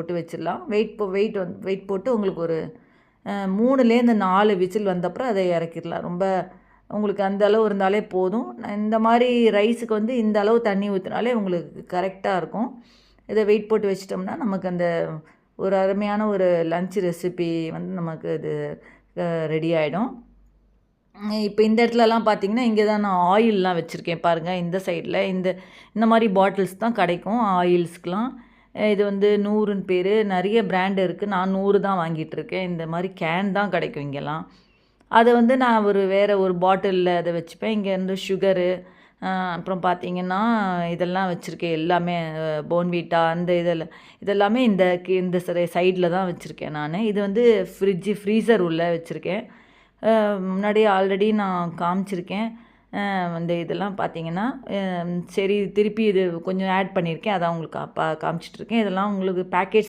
போட்டு வச்சிடலாம். வெயிட் போட்டு உங்களுக்கு ஒரு 3லேருந்து 4 விசில் வந்தப்புறம் அதை இறக்கிடலாம். ரொம்ப உங்களுக்கு அந்த அளவு இருந்தாலே போதும். இந்த மாதிரி ரைஸுக்கு வந்து இந்த அளவு தண்ணி ஊற்றினாலே உங்களுக்கு கரெக்டாக இருக்கும். இதை வெயிட் போட்டு வச்சிட்டோம்னா நமக்கு அந்த ஒரு அருமையான ஒரு லன்ச் ரெசிபி வந்து நமக்கு இது ரெடி ஆகிடும். இப்போ இந்த இடத்துலலாம் பார்த்தீங்கன்னா, இங்கே தான் நான் ஆயில்லாம் வச்சுருக்கேன் பாருங்கள். இந்த சைடில் இந்த மாதிரி பாட்டில்ஸ் தான் கிடைக்கும் ஆயில்ஸ்க்கெலாம். இது வந்து 100ன்னு பேர். நிறைய பிராண்ட் இருக்குது. நான் 100 தான் வாங்கிட்டுருக்கேன். இந்த மாதிரி கேன் தான் கிடைக்கும் இங்கெல்லாம். அதை வந்து நான் வேறு ஒரு பாட்டிலில் அதை வச்சுப்பேன். இங்கே வந்து சுகரு, அப்புறம் பார்த்தீங்கன்னா இதெல்லாம் வச்சுருக்கேன். எல்லாமே போன்விட்டா அந்த இதெல்லாமே இந்த சைடில் தான் வச்சுருக்கேன் நான். இது வந்து ஃப்ரீசர் உள்ளே வச்சுருக்கேன். முன்னாடியே ஆல்ரெடி நான் காமிச்சிருக்கேன். இதெல்லாம் பார்த்தீங்கன்னா சரி திருப்பி இது கொஞ்சம் ஆட் பண்ணியிருக்கேன். அதான் உங்களுக்கு காமிச்சிட்ருக்கேன். இதெல்லாம் உங்களுக்கு பேக்கேஜ்